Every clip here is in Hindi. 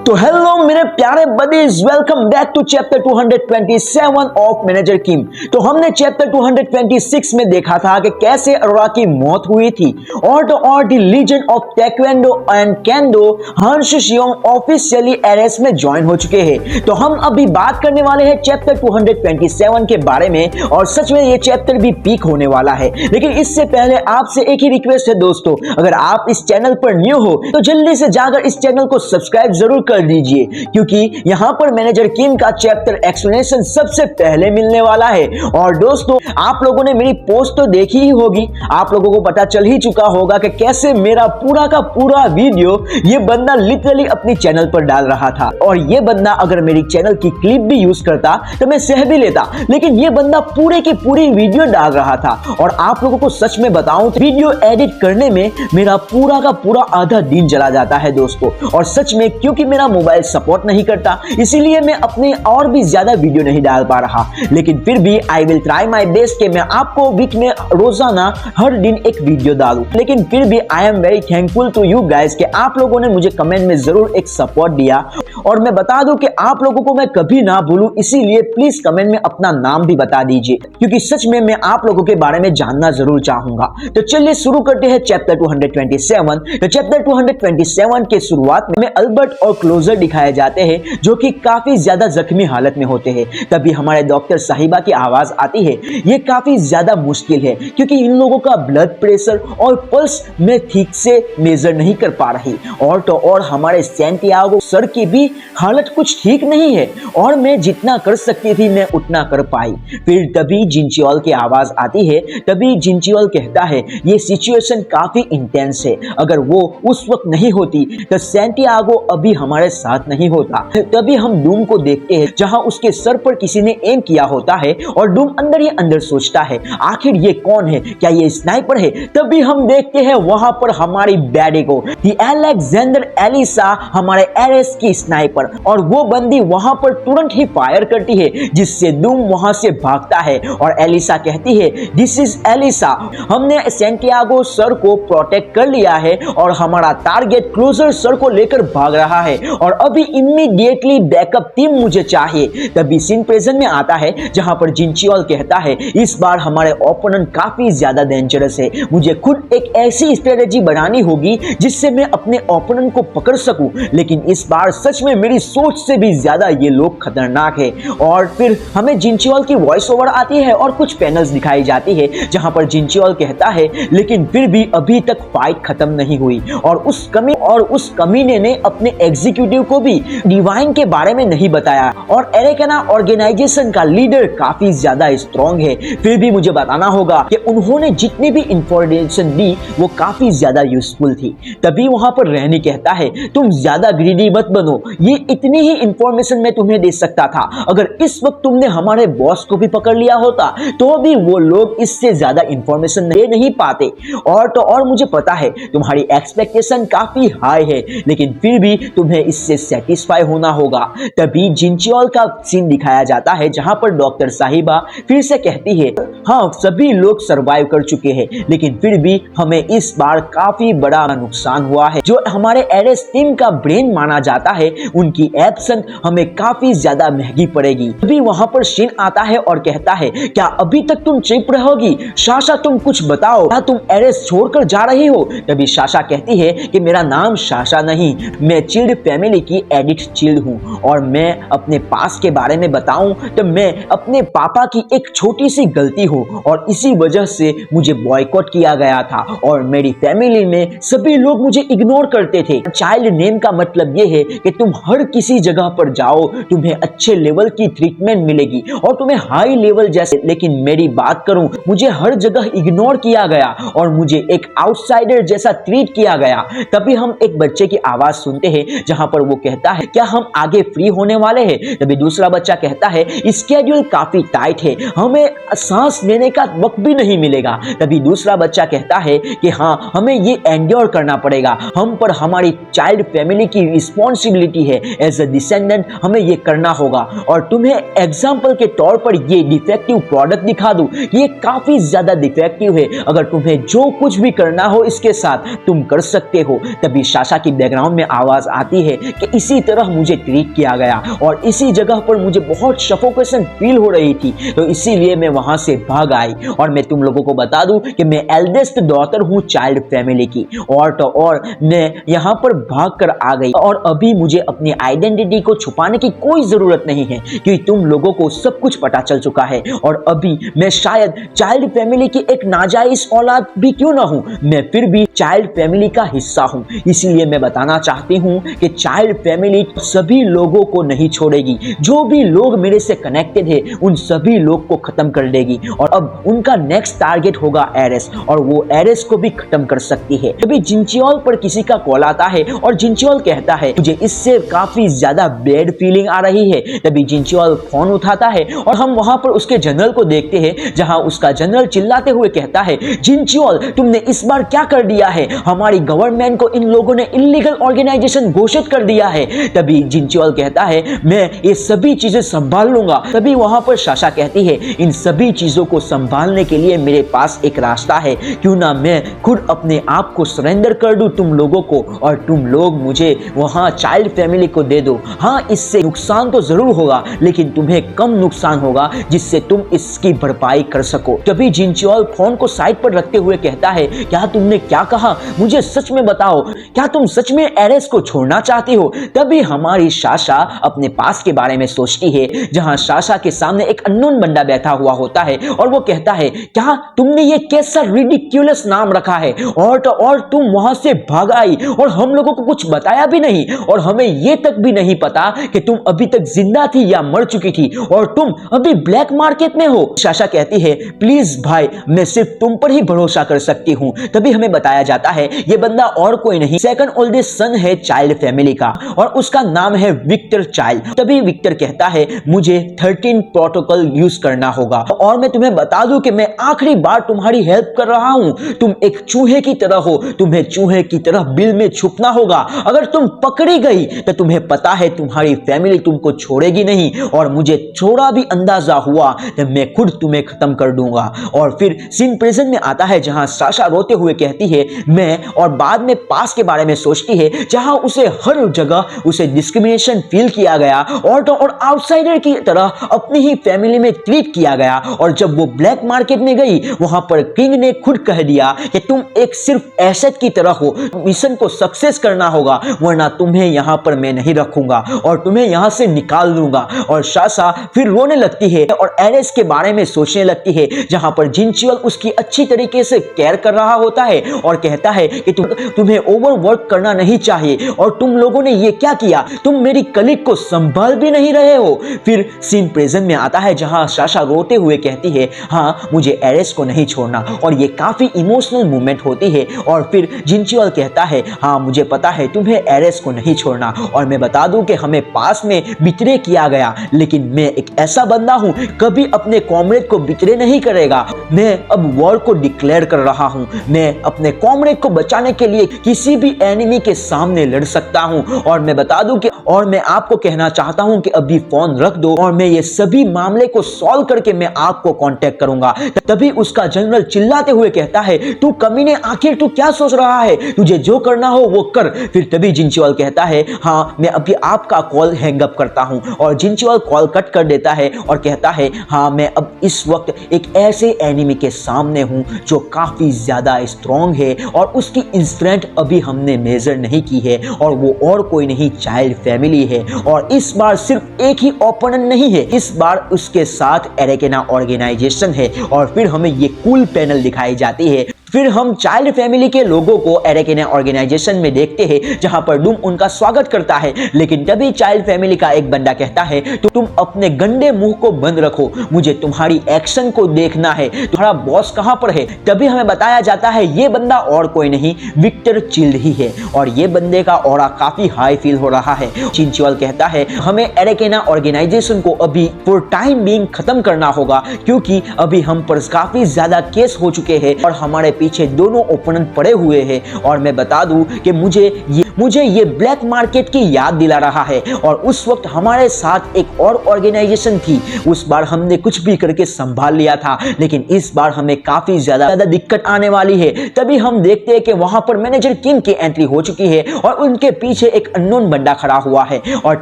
तो हेलो मेरे प्यारे buddies, welcome back to chapter 227 of manager Kim. तो हमने चैप्टर 226 में देखा था कि कैसे अरोरा की मौत हुई थी और the legend of taekwondo and केंडो हंस सियोंग ऑफिशियली एरेस्ट में ज्वाइन हो चुके हैं। तो हम अभी बात करने वाले हैं चैप्टर 227 के बारे में और सच में ये चैप्टर भी पीक होने वाला है। लेकिन इससे पहले आपसे एक ही रिक्वेस्ट है दोस्तों, अगर आप इस चैनल पर न्यू हो तो जल्दी से जाकर इस चैनल को सब्सक्राइब जरूर कर दीजिए, क्योंकि यहां पर मैनेजर किम का चैप्टर एक्सप्लेनेशन सबसे पहले मिलने वाला है। और दोस्तों, आप लोगों ने मेरी पोस्ट तो देखी ही होगी, आप लोगों को पता चल ही चुका होगा कि कैसे मेरा पूरा का पूरा वीडियो ये बंदा लिटरली अपनी चैनल पर डाल रहा था। और ये बंदा अगर मेरी चैनल की क्लिप भी यूज करता तो मैं सह भी लेता, लेकिन ये बंदा पूरे की पूरी वीडियो डाल रहा था। और आप लोगों को सच में बताऊं तो वीडियो एडिट करने में मेरा पूरा का पूरा आधा दिन चला जाता है दोस्तों। और सच में क्योंकि मेरा मोबाइल सपोर्ट नहीं करता, इसीलिए मैं अपने और भी ज्यादा वीडियो नहीं डाल पा रहा। लेकिन फिर भी I will try my best कि मैं आपको वीक में रोजाना हर दिन एक वीडियो डालूं। लेकिन फिर भी I am very thankful to you guys कि आप लोगों ने मुझे कमेंट में जरूर एक सपोर्ट दिया। और मैं बता दूं कि आप लोगों को मैं कभी ना भूलूं, इसीलिए प्लीज कमेंट में अपना नाम भी बता दीजिए, क्योंकि सच में मैं आप लोगों के बारे में जानना जरूर चाहूंगा। तो चलिए शुरू करते हैं चैप्टर 227। तो चैप्टर 227 के शुरुआत में अल्बर्ट और क्लोजर दिखाए जाते हैं, जो कि काफी ज्यादा जख्मी हालत में होते हैं। तभी हमारे डॉक्टर साहिबा की आवाज आती है। ये काफी ज्यादा मुश्किल है क्योंकि इन लोगों का ब्लड प्रेशर और पल्स में ठीक से मेजर नहीं कर पा रही। और तो और हमारे सैंटियागो सर की भी हालत कुछ ठीक नहीं है, और मैं जितना कर सकती थी मैं उतना कर पाई। फिर तभी जिनचियोल की आवाज आती है। तभी जिनचियोल कहता है ये सिचुएशन काफी इंटेंस है, अगर वो उस वक्त नहीं होती तो सैंटियागो अभी हमारे साथ नहीं होता। तभी हम डूम को देखते हैं, जहां उसके सर पर किसी ने एम किया होता है और डूम अंदर ही अंदर सोचता है आखिर ये कौन है, क्या ये स्नाइपर है। तभी हम देखते हैं वहां पर हमारी बैडी को, अलेक्जेंडर एलिसा, हमारे एरेस की स्नाइपर, और वो बंदी वहां पर तुरंत ही फायर करती है, जिससे डूम वहां से भागता है। और एलिसा कहती है दिस इज एलिसा, हमने सैंटियागो सर को प्रोटेक्ट कर लिया है और हमारा टारगेट क्लोजर सर को लेकर भाग रहा है, और अभी इमीडिएटली बैकअप टीम मुझे चाहिए। तभी सीन प्रेजेंट में आता है, जहां पर जिनचियोल कहता है इस बार हमारे ओपोनेंट काफी ज्यादा डेंजरस है, मुझे खुद एक ऐसी स्ट्रेटेजी बनानी होगी जिससे मैं अपने ओपोनेंट को पकड़ सकूं। लेकिन इस बार सच में मेरी सोच से भी ज्यादा ये लोग खतरनाक है। और फिर हमें जिनचियोल की वॉइस ओवर आती है और कुछ पैनल्स दिखाई जाती है, जहां पर जिनचियोल कहता है लेकिन फिर भी अभी तक फाइट खत्म नहीं हुई, और उस कमीने ने अपने एग्जीक्यूटिव को भी डिवाइन के बारे में नहीं बताया। और एरेकाना ऑर्गेनाइजेशन का लीडर काफी ज्यादा स्ट्रॉन्ग है, फिर भी मुझे बताना होगा कि उन्होंने जितनी भी इंफॉर्मेशन दी वो काफी ज्यादा यूजफुल थी। तभी वहां पर रहनी कहता है तुम ज्यादा ग्रीडी मत बनो, ये इतनी ही इंफॉर्मेशन मैं तुम्हें दे सकता था, अगर इस वक्त तुमने हमारे बॉस को भी पकड़ लिया होता तो भी वो लोग इससे ज्यादा इंफॉर्मेशन दे नहीं पाते। और तो और मुझे पता है तुम्हारी एक्सपेक्टेशन काफी हाई है, लेकिन फिर भी तुम्हें इससे सेटिस्फाई होना होगा। तभी जिनचियोल का सीन दिखाया जाता है, जहां पर डॉक्टर साहिबा फिर से कहती है हाँ सभी लोग सरवाइव कर चुके हैं, लेकिन फिर भी हमें इस बार काफी बड़ा नुकसान हुआ है। जो हमारे एरेस टीम का ब्रेन माना जाता है, उनकी एब्सेंस हमें काफी ज्यादा महंगी पड़ेगी। तभी वहां पर शिन आता है और कहता है क्या अभी तक तुम चुप रहोगी? साशा तुम कुछ बताओ, क्या तुम एरेस छोड़कर जा रही हो? तभी साशा कहती है कि मेरा नाम साशा नहीं, मैं चिल्ड फैमिली की एडिक्ट चिल्ड हूँ, और मैं अपने पास के बारे में बताऊं तो मैं अपने पापा की एक छोटी सी गलती हूँ, और इसी वजह से मुझे बॉयकॉट किया गया था, और मेरी फैमिली में सभी लोग मुझे इग्नोर करते थे। चाइल्ड नेम का मतलब ये है कि तुम हर किसी जगह पर जाओ तुम्हें अच्छे लेवल की ट्रीटमेंट मिलेगी और तुम्हें हाई लेवल जैसे, लेकिन मेरी बात करूं मुझे हर जगह इग्नोर किया गया और मुझे एक आउटसाइडर जैसा ट्रीट किया गया। तभी हम एक बच्चे की आवाज सुनते हैं, जहां पर वो कहता है क्या हम आगे फ्री होने वाले हैं? तभी दूसरा बच्चा कहता है स्केड्यूल काफी टाइट है, हमें सांस लेने का वक्त भी नहीं मिलेगा। तभी दूसरा बच्चा कहता है कि हाँ हमें ये एंड्योर करना पड़ेगा, हम पर हमारी चाइल्ड फैमिली की रिस्पॉन्सिबिलिटी है, एज अ डिसेंडेंट हमें ये करना होगा। और तुम्हें एग्जाम्पल के तौर पर ये डिफेक्टिव प्रोडक्ट दिखा दूं, ये काफी ज्यादा डिफेक्टिव है, अगर तुम्हें जो कुछ भी करना हो इसके साथ तुम कर सकते हो। तभी साशा की बैकग्राउंड में आवाज आती है है कि इसी तरह मुझे ट्रीट किया गया और इसी जगह पर मुझे बहुत सफोकेशन फील हो रही थी, तो इसीलिए मैं वहां से भाग आई। और मैं तुम लोगों को बता दूं कि मैं एल्डेस्ट डॉटर हूं चाइल्ड फैमिली की, और तो और मैं यहाँ पर भाग कर आ गई और अभी मुझे अपनी आइडेंटिटी को छुपाने की कोई जरूरत नहीं है क्योंकि तुम लोगों को सब कुछ पता चल चुका है। और अभी मैं शायद चाइल्ड फैमिली की एक नाजायज औलाद भी क्यों ना हूं, मैं फिर भी चाइल्ड फैमिली का हिस्सा हूं। इसीलिए मैं बताना चाहती हूं कि चाइल्ड फैमिली सभी लोगों को नहीं छोड़ेगी, जो भी लोग मेरे से कनेक्टेड है उन सभी लोग को खत्म कर देगी। और अब उनका नेक्स्ट टारगेट होगा एरेस, और वो एरेस को भी खत्म कर सकती है। तभी जिनचियोल पर किसी का कॉल आता है और जिनचियोल कहता है मुझे इससे काफी ज्यादा बैड फीलिंग आ रही है। तभी जिनचियोल फोन उठाता है और हम वहां पर उसके जनरल को देखते हैं, जहां उसका जनरल चिल्लाते हुए कहता है जिनचियोल तुमने इस बार क्या कर दिया है, हमारी गवर्नमेंट को इन लोगों ने इलीगल ऑर्गेनाइजेशन घोषित कर दिया है। तभी जिनचियोल कहता है मैं ये सभी चीजें संभाल लूंगा। तभी वहां पर साशा कहती है इन सभी चीजों को संभालने के लिए मेरे पास एक रास्ता है, क्यों ना मैं खुद अपने आप को सरेंडर कर दूं तुम लोगों को और तुम लोग मुझे वहां चाइल्ड फैमिली को दे दो। हाँ, इससे नुकसान तो जरूर होगा लेकिन तुम्हें कम नुकसान होगा जिससे तुम इसकी भरपाई कर सको। तभी जिनचियोल फोन को साइड पर रखते हुए कहता है क्या तुमने क्या कहा, मुझे सच में बताओ, क्या तुम सच में एरेस को छोड़ना चाहती हो। तभी हमारी साशा अपने पास के बारे में सोचती है, जहां साशा के सामने एक अननोन बंदा बैठा हुआ होता है और वो कहता है क्या तुमने ये कैसा रिडिक्यूलस नाम रखा है, और तो और तुम वहां से भाग आई और हम लोगों को कुछ बताया भी नहीं, और हमें ये तक भी नहीं पता कि तुम अभी तक जिंदा थी या मर चुकी थी, और तुम अभी ब्लैक मार्केट में हो। साशा कहती है प्लीज भाई, मैं सिर्फ तुम पर ही भरोसा कर सकती हूँ। तभी हमें बताया जाता है ये बंदा और कोई नहीं, सेकंड ओल्डेस्ट सन है चाइल्ड फैमिली का और उसका नाम है विक्टर चाइल्ड। तभी विक्टर कहता है मुझे 13 प्रोटोकॉल यूज करना होगा, और मैं तुम्हें बता दूं कि मैं आखिरी बार तुम्हारी हेल्प कर रहा हूं। तुम एक चूहे की तरह हो, तुम्हें चूहे की तरह बिल में छुपना होगा। अगर तुम पकड़ी गई तो तुम्हें पता है तुम्हारी फैमिली तुमको छोड़ेगी नहीं, और मुझे थोड़ा भी अंदाजा हुआ तो मैं खुद तुम्हें खत्म कर दूंगा। और फिर सीन प्रेजेंट में आता है जहां साशा रोते हुए कहती है मैं, और बाद में पास के बारे में सोचती है जहां उसे हर जगह उसे डिस्क्रिमिनेशन फील किया गया और आउटसाइडर की तरह अपनी ही फैमिली में ट्रीट किया गया। और जब वो ब्लैक मार्केट में गई वहां पर किंग ने खुद कह दिया कि तुम एक सिर्फ एसेट की तरह हो, मिशन को सक्सेस करना होगा वरना तुम्हें यहां पर मैं नहीं रखूंगा और तुम्हें यहां से निकाल दूंगा। और साशा फिर रोने लगती है और एरेस के बारे में सोचने लगती है, जहां पर जिनचियोल उसकी अच्छी तरीके से केयर कर रहा होता है और कहता है कि तुम्हें ओवरवर्क करना नहीं चाहिए, और तुम लोगों ने ये क्या किया, तुम मेरी कलीग को संभाल भी नहीं रहे हो। फिर सीन प्रेजेंट में आता है जहां साशा रोते हुए कहती है हाँ मुझे एरेस को नहीं छोड़ना, और ये काफी इमोशनल मोमेंट होती है। और फिर जिनचियोल कहता है हाँ मुझे पता है तुम्हें एरेस को नहीं छोड़ना, और मैं बता दूं कि हमें पास में बितरे किया गया, लेकिन मैं एक ऐसा बंदा हूं कभी अपने कॉमरेड को बितरे नहीं करेगा। मैं अब वॉर को डिक्लेयर कर रहा हूं, मैं अपने कॉमरेड को बचाने के लिए किसी भी एनिमी के सामने लड़ सकता हूं। और मैं बता दूं कि और मैं आपको कहना चाहता हूं कि अभी फोन रख दो और मैं ये सभी मामले को सॉल्व करके मैं आपको कांटेक्ट करूंगा। तभी उसका जनरल चिल्लाते हुए कहता है तू कमीने, आखिर तू क्या सोच रहा है, तुझे जो करना हो वो कर। फिर तभी जिनचियोल कहता है हाँ मैं अभी आपका कॉल हैंग अप करता हूं, और जिनचियोल कॉल कट कर देता है और कहता है हाँ मैं अब इस वक्त एक ऐसे एनिमी के सामने हूं जो काफी ज्यादा स्ट्रॉन्ग है और उसकी इंस्टेंट अभी हमने मेजर नहीं की है, और वो और कोई नहीं चाइल्ड फैमिली है। और इस बार सिर्फ एक ही ओपोनेंट नहीं है, इस बार उसके साथ एरेकेना ऑर्गेनाइजेशन है। और फिर हमें ये कूल पैनल दिखाई जाती है। फिर हम चाइल्ड फैमिली के लोगों को एरेकेना ऑर्गेनाइजेशन में देखते हैं जहां पर डूम उनका स्वागत करता है, लेकिन तभी चाइल्ड फैमिली का एक बंदा कहता है तो तुम अपने गंदे मुंह को बंद रखो, मुझे तुम्हारी एक्शन को देखना है, तुम्हारा बॉस कहां पर है। तभी हमें बताया जाता है ये बंदा और कोई नहीं विक्टर चिल्ड ही है, और ये बंदे का ऑरा काफी हाई फील हो रहा है। जिनचियोल कहता है हमें एरेकेना ऑर्गेनाइजेशन को अभी फॉर टाइम बीइंग खत्म करना होगा, क्योंकि अभी हम पर काफी ज्यादा केस हो चुके हैं और हमारे पीछे दोनों ओपोनेंट पड़े हुए हैं और मैं बता दूं कि मुझे ये ब्लैक मार्केट की याद दिला रहा है। और उस वक्त हमारे साथ एक और ऑर्गेनाइजेशन थी, उस बार हमने कुछ भी करके संभाल लिया था, लेकिन इस बार हमें काफी ज्यादा दिक्कत आने वाली है। तभी हम देखते हैं कि वहां पर मैनेजर किम की एंट्री हो चुकी है और उनके पीछे एक अननोन बंदा खड़ा हुआ है। और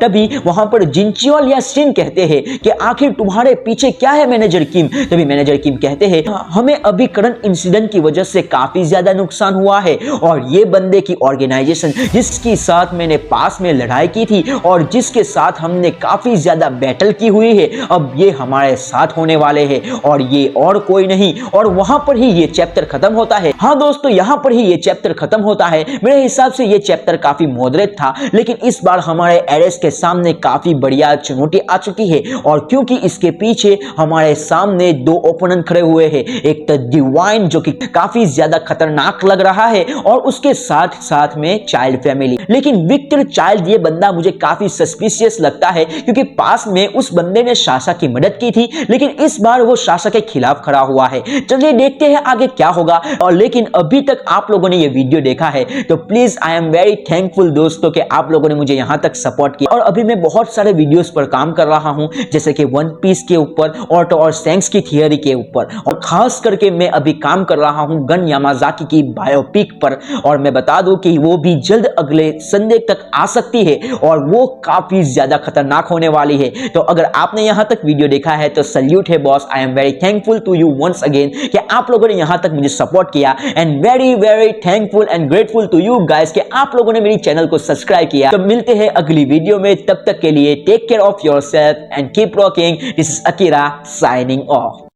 तभी वहां पर जिनचियोल या सिन कहते हैं कि आखिर तुम्हारे पीछे क्या है मैनेजर किम। तभी मैनेजर किम कहते हैं हमें अभी करंट इंसिडेंट की वजह से काफी ज्यादा नुकसान हुआ है और ये बंदे की ऑर्गेनाइजेशन जिसके साथ मैंने पास में लड़ाई की थी और जिसके साथ हमने काफी ज्यादा बैटल की हुई है, अब ये हमारे साथ होने वाले हैं और ये और कोई नहीं। और वहां पर ही ये चैप्टर खत्म होता है। हाँ दोस्तों, यहां पर ही ये चैप्टर खत्म होता है। मेरे हिसाब से ये चैप्टर काफी मॉडरेट था, लेकिन इस बार हमारे एरेस के सामने काफी बढ़िया चुनौती आ चुकी है। और क्योंकि इसके पीछे हमारे सामने दो ओपोनेंट खड़े हुए हैं, एक तो डिवाइन जो कि काफी ज्यादा खतरनाक लग रहा है और उसके साथ साथ में चाइल्ड फैमिली। लेकिन विक्टर चाइल्ड ये बंदा मुझे काफी सस्पिशियस लगता है क्योंकि पास में उस बंदे ने साशा की मदद की थी, लेकिन इस बार वो साशा के खिलाफ खड़ा हुआ है। चलिए देखते हैं आगे क्या होगा। और लेकिन अभी तक आप लोगों ने ये वीडियो देखा है तो please I am very thankful दोस्तों कि आप लोगों ने मुझे यहां तक सपोर्ट किया। और अभी मैं बहुत सारे वीडियोस पर काम कर रहा हूं, जैसे कि वन पीस के ऊपर और सैंक्स की थियरी के ऊपर, और खास करके मैं अभी काम कर रहा हूं गन यामाजाकी की बायोपिक पर। और मैं बता दूं कि वो भी जल्द अगले संडे तक आ सकती है और वो काफी ज्यादा खतरनाक होने वाली है। तो अगर आपने यहां तक वीडियो देखा है तो सल्यूट है boss. I am very thankful to you once again कि आप लोगों ने यहां तक मुझे सपोर्ट किया, and very very thankful and grateful to you guys कि आप लोगों ने मेरी चैनल को सब्सक्राइब किया। तो मिलते हैं अगली वीडियो में, तब तक के लिए take care of yourself and keep rocking. This is Akira signing of.